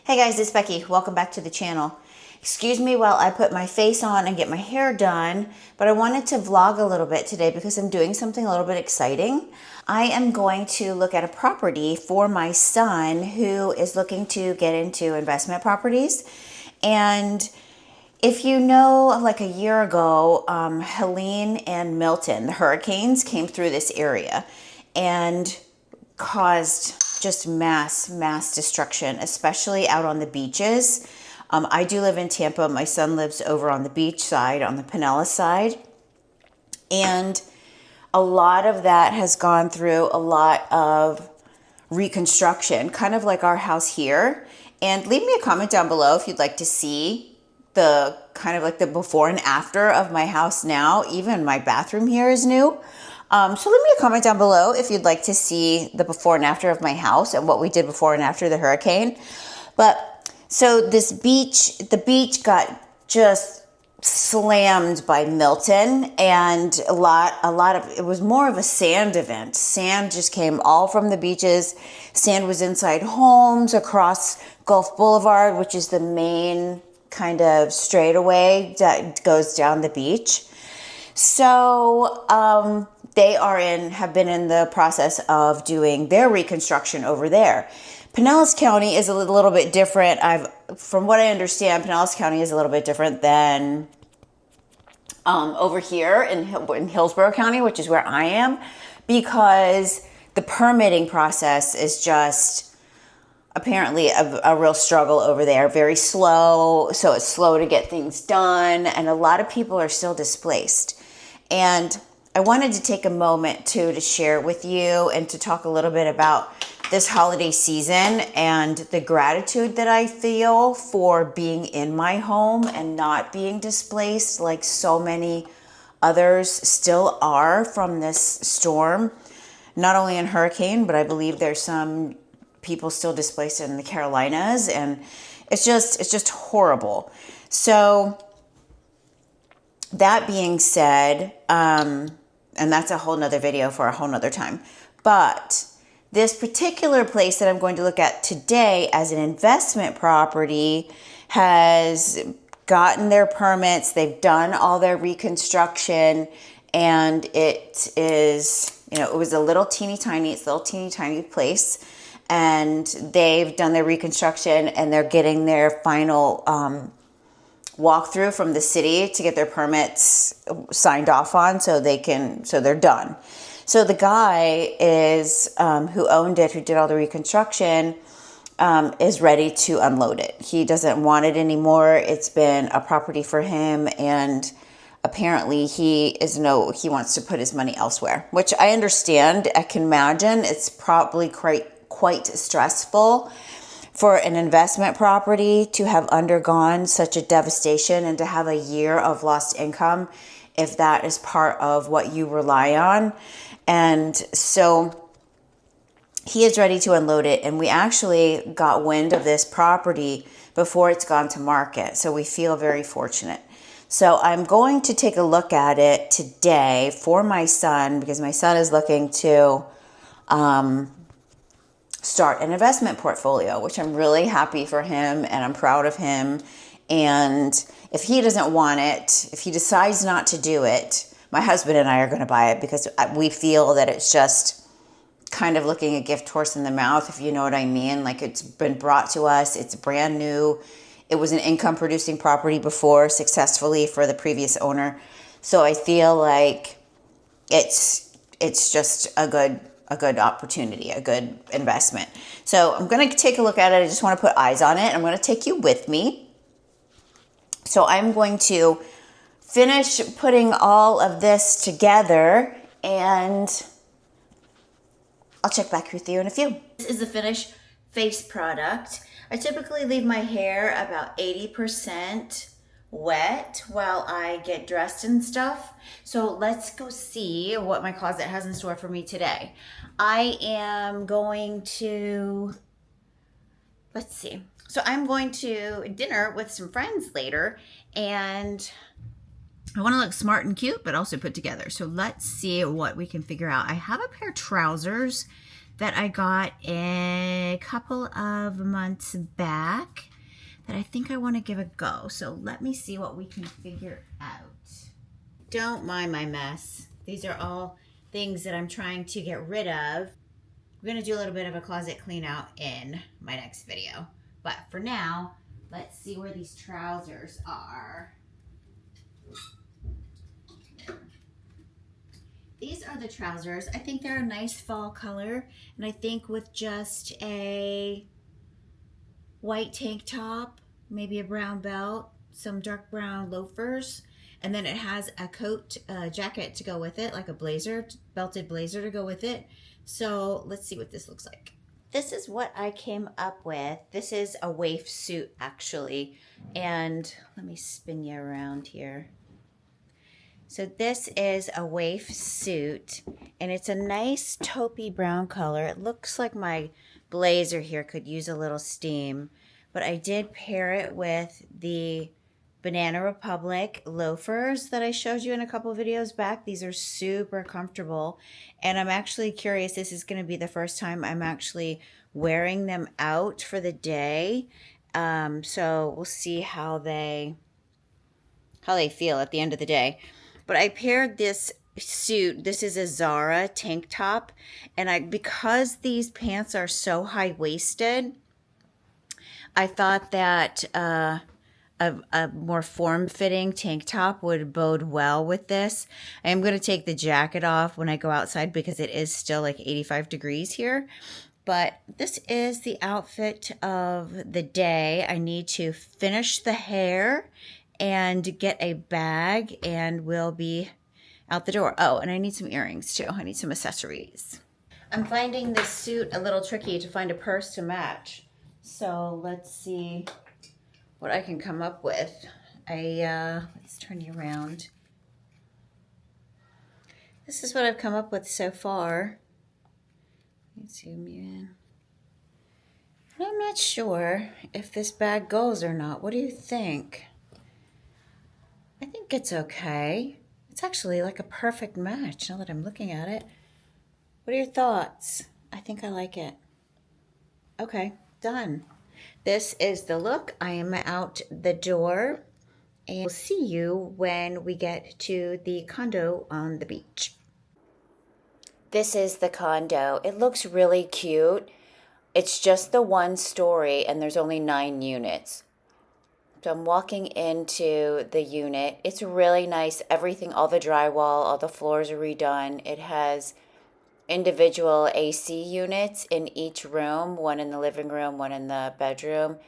Hey guys, it's Becky. Welcome back to the channel. Excuse me while I put my face on and get my hair done, but I wanted to vlog a little bit today because I'm doing something a little bit exciting. I am going to look at a property for my son who is looking to get into investment properties. And if you know, like a year ago, Helene and Milton, the hurricanes came through this area and caused just mass destruction, especially out on the beaches. I do live in Tampa. My son lives over on the beach side, on the Pinellas side. And a lot of that has gone through a lot of reconstruction, kind of like our house here. And leave me a comment down below if you'd like to see the kind of like the before and after of my house now. Even my bathroom here is new. So leave me a comment down below if you'd like to see the before and after of my house and what we did before and after the hurricane. But so this beach, the beach got just slammed by Milton, and a lot of it was more of a sand event. Sand just came all from the beaches. Sand was inside homes across Gulf Boulevard, which is the main kind of straightaway that goes down the beach. So they have been in the process of doing their reconstruction over there. Pinellas County is a little bit different. From what I understand, Pinellas County is a little bit different than over here in Hillsborough County, which is where I am, because the permitting process is just apparently a real struggle over there. Very slow, so it's slow to get things done, and a lot of people are still displaced. And I wanted to take a moment to share with you and to talk a little bit about this holiday season and the gratitude that I feel for being in my home and not being displaced like so many others still are from this storm. Not only in hurricane, but I believe there's some people still displaced in the Carolinas, and it's just horrible. So that being said, and that's a whole nother video for a whole nother time. But this particular place that I'm going to look at today as an investment property has gotten their permits. They've done all their reconstruction, and it is, it was a little teeny tiny place, and they've done their reconstruction and they're getting their final walkthrough from the city to get their permits signed off on so they're done. So the guy is who owned it, who did all the reconstruction, is ready to unload it. He doesn't want it anymore. It's been a property for him, and apparently he wants to put his money elsewhere, which I understand. I can imagine it's probably quite stressful for an investment property to have undergone such a devastation and to have a year of lost income, if that is part of what you rely on. And so he is ready to unload it. And we actually got wind of this property before it's gone to market. So we feel very fortunate. So I'm going to take a look at it today for my son, because my son is looking to start an investment portfolio, which I'm really happy for him and I'm proud of him. And if he doesn't want it, if he decides not to do it, my husband and I are going to buy it, because we feel that it's just kind of looking a gift horse in the mouth, if you know what I mean. Like, it's been brought to us. It's brand new. It was an income producing property before successfully for the previous owner. So I feel like it's just a good opportunity, a good investment. So I'm going to take a look at it. I just want to put eyes on it. I'm going to take you with me. So I'm going to finish putting all of this together, and I'll check back with you in a few. This is the finished face product. I typically leave my hair about 80% wet while I get dressed and stuff. So let's go see what my closet has in store for me today. I am going to, let's see. So I'm going to dinner with some friends later, and I want to look smart and cute, but also put together. So let's see what we can figure out. I have a pair of trousers that I got a couple of months back that I think I want to give a go. So let me see what we can figure out. Don't mind my mess. These are all things that I'm trying to get rid of. I'm going to do a little bit of a closet clean out in my next video. But for now, let's see where these trousers are. These are the trousers. I think they're a nice fall color. And I think with just a white tank top, maybe a brown belt, some dark brown loafers, and then it has a coat, jacket to go with it, like a blazer, belted blazer to go with it. So let's see what this looks like. This is what I came up with. This is a WAYF suit, actually. And let me spin you around here. So this is a WAYF suit, and it's a nice taupey brown color. It looks like my blazer here could use a little steam, but I did pair it with the Banana Republic loafers that I showed you in a couple of videos back. These are super comfortable, and I'm actually curious. This is going to be the first time I'm actually wearing them out for the day. So we'll see how they feel at the end of the day. But I paired this suit. This is a ZARA tank top, and because these pants are so high-waisted, I thought that a more form-fitting tank top would bode well with this. I am going to take the jacket off when I go outside because it is still like 85 degrees here. But this is the outfit of the day. I need to finish the hair and get a bag, and we'll be out the door. Oh, and I need some earrings too. I need some accessories. I'm finding this suit a little tricky to find a purse to match. So let's see what I can come up with. Let's turn you around. This is what I've come up with so far. Let's zoom you in. I'm not sure if this bag goes or not. What do you think? I think it's okay. It's actually like a perfect match now that I'm looking at it. What are your thoughts? I think I like it. Okay, done. This is the look. I am out the door, and we'll see you when we get to the condo on the beach. This is the condo. It looks really cute. It's just the one story, and there's only 9 units. So I'm walking into the unit. It's really nice. Everything, all the drywall, all the floors are redone. It has individual AC units in each room, one in the living room, one in the bedroom,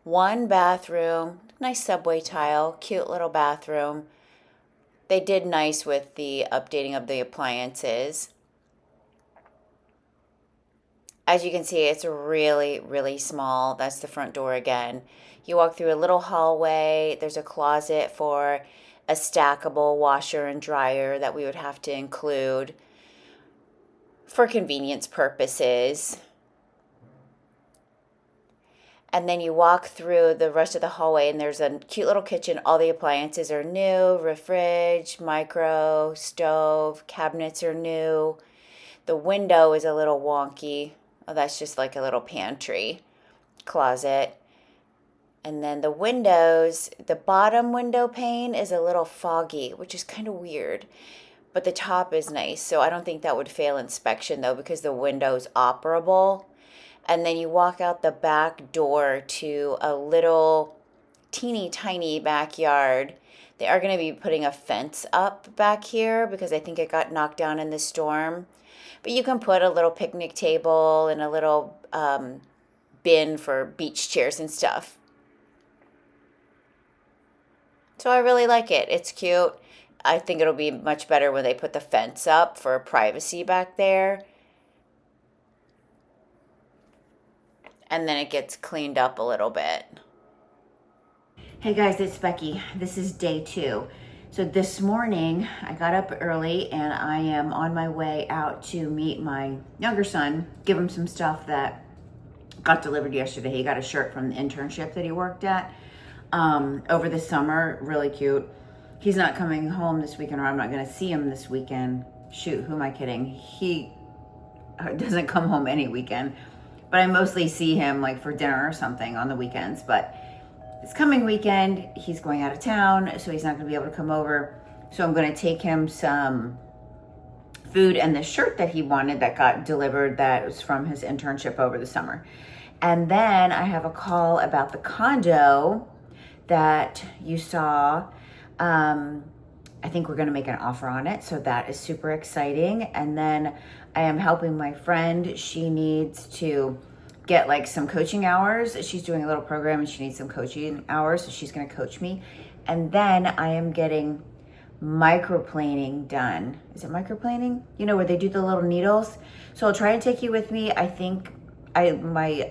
1 bathroom, nice subway tile, cute little bathroom. They did nice with the updating of the appliances. As you can see, it's really, really small. That's the front door again. You walk through a little hallway. There's a closet for a stackable washer and dryer that we would have to include for convenience purposes. And then you walk through the rest of the hallway, and there's a cute little kitchen. All the appliances are new. Fridge, micro, stove, cabinets are new. The window is a little wonky. Oh, that's just like a little pantry closet. And then the windows, the bottom window pane is a little foggy, which is kind of weird. But the top is nice, so I don't think that would fail inspection, though, because the window's operable. And then you walk out the back door to a little teeny tiny backyard. They are going to be putting a fence up back here because I think it got knocked down in the storm. But you can put a little picnic table and a little bin for beach chairs and stuff. So I really like it. It's cute. I think it'll be much better when they put the fence up for privacy back there. And then it gets cleaned up a little bit. Hey guys, it's Becky. This is day 2. So this morning I got up early and I am on my way out to meet my younger son, give him some stuff that got delivered yesterday. He got a shirt from the internship that he worked at over the summer. Really cute. He's not coming home this weekend, or I'm not going to see him this weekend. Shoot, who am I kidding? He doesn't come home any weekend, but I mostly see him like for dinner or something on the weekends. But this coming weekend, he's going out of town, so he's not going to be able to come over. So I'm going to take him some food and the shirt that he wanted that got delivered that was from his internship over the summer. And then I have a call about the condo that you saw. I think we're going to make an offer on it, so that is super exciting. And then I am helping my friend. She needs to get like some coaching hours. She's doing a little program and she needs some coaching hours, so she's going to coach me. And then I am getting microplaning done. Is it microplaning? You know, where they do the little needles. So I'll try and take you with me. I think my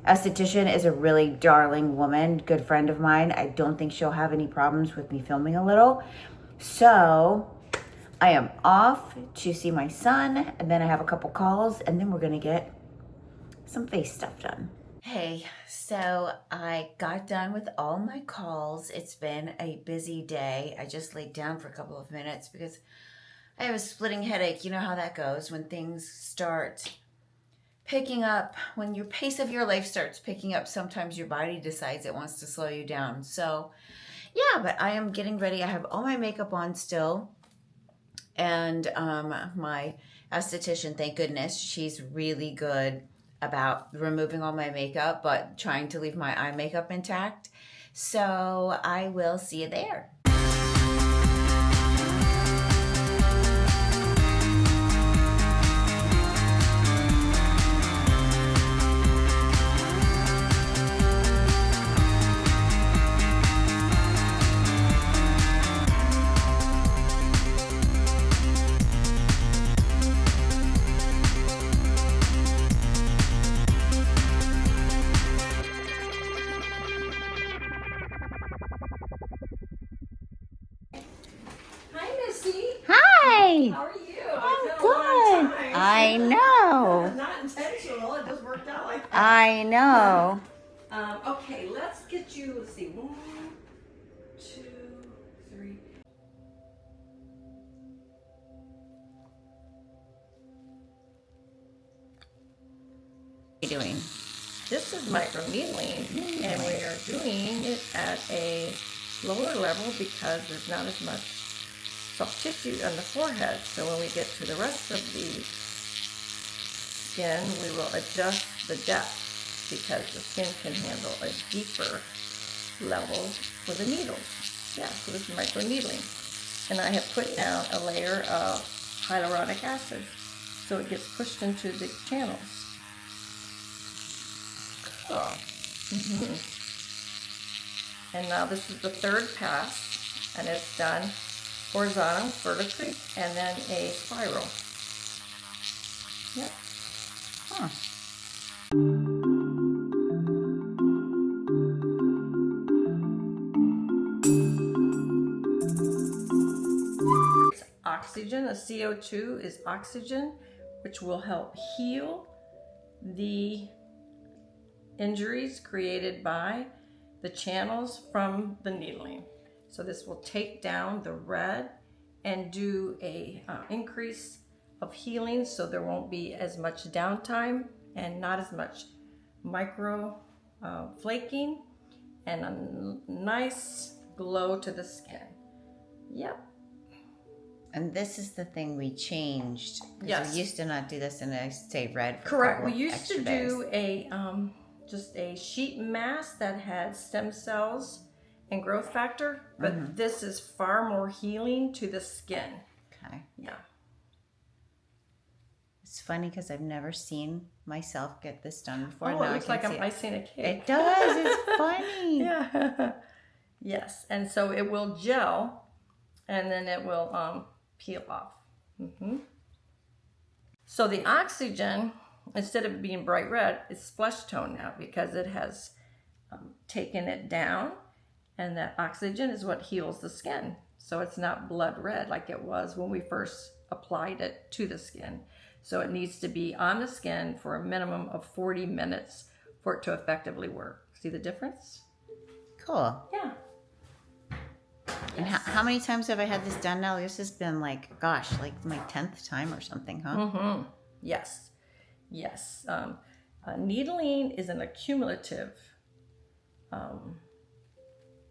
esthetician is a really darling woman, good friend of mine. I don't think she'll have any problems with me filming a little. So I am off to see my son, and then I have a couple calls, and then we're gonna get some face stuff done. Hey, so I got done with all my calls. It's been a busy day. I just laid down for a couple of minutes because I have a splitting headache. You know how that goes when things start picking up, when your pace of your life starts picking up. Sometimes your body decides it wants to slow you down. So yeah, but I am getting ready. I have all my makeup on still. And my esthetician, thank goodness, she's really good about removing all my makeup, but trying to leave my eye makeup intact. So I will see you there. Hi. How are you? I'm good. I know. Not intentional. It just worked out like that. I know. Okay, let's get you. Let's see. 1, 2, 3. What are you doing? This is microneedling, and we are doing it at a lower level because there's not as much soft tissue on the forehead. So when we get to the rest of the skin, we will adjust the depth because the skin can handle a deeper level for the needles. Yeah, so this is microneedling. And I have put down a layer of hyaluronic acid so it gets pushed into the channels. Cool. And now this is the third pass, and it's done horizontal, vertically, and then a spiral. Yep. Huh. It's oxygen. The CO2 is oxygen, which will help heal the injuries created by the channels from the needling. So this will take down the red and do a increase of healing, so there won't be as much downtime and not as much micro flaking, and a nice glow to the skin. Yep. And this is the thing we changed. Yes. We used to not do this, and I stay red for Correct. a couple We used extra to days. do a just a sheet mask that had stem cells and growth factor, but this is far more healing to the skin. Okay. Yeah. It's funny because I've never seen myself get this done before. Oh, Now it I looks can like see I'm icing a cake. It does. It's funny. Yeah. Yes, and so it will gel, and then it will peel off. So the oxygen, instead of being bright red, it's splash tone now because it has taken it down, and that oxygen is what heals the skin. So it's not blood red like it was when we first applied it to the skin. So it needs to be on the skin for a minimum of 40 minutes for it to effectively work. See the difference? Cool. Yeah. And how many times have I had this done now? This has been like, gosh, like my 10th time or something, huh? Yes. Yes. Needling is an accumulative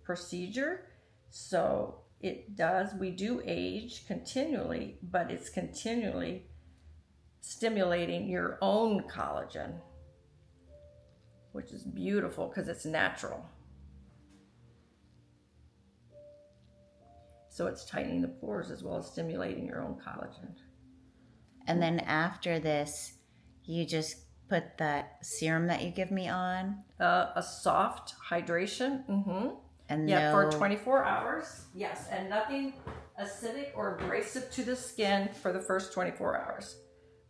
procedure. So we do age continually, but it's continually stimulating your own collagen, which is beautiful because it's natural. So it's tightening the pores as well as stimulating your own collagen. And then after this, you just put that serum that you give me on? A soft hydration. Mm-hmm. And for 24 hours. Yes, and nothing acidic or abrasive to the skin for the first 24 hours.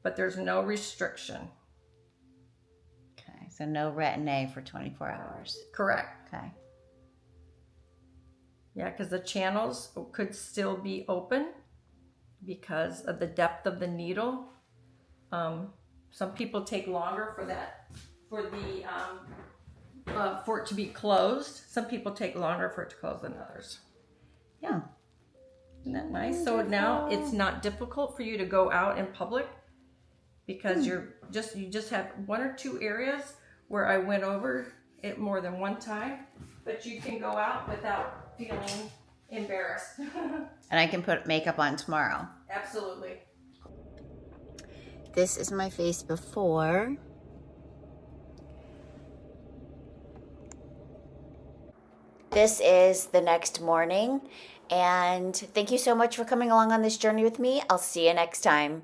But there's no restriction. Okay, so no retin-A for 24 hours. Correct. Okay. Yeah, because the channels could still be open because of the depth of the needle. Some people take longer for it to be closed. Some people take longer for it to close than others. Yeah. Isn't that nice? So now it's not difficult for you to go out in public because you just have one or two areas where I went over it more than one time, but you can go out without feeling embarrassed. And I can put makeup on tomorrow. Absolutely. This is my face before. This is the next morning. And thank you so much for coming along on this journey with me. I'll see you next time.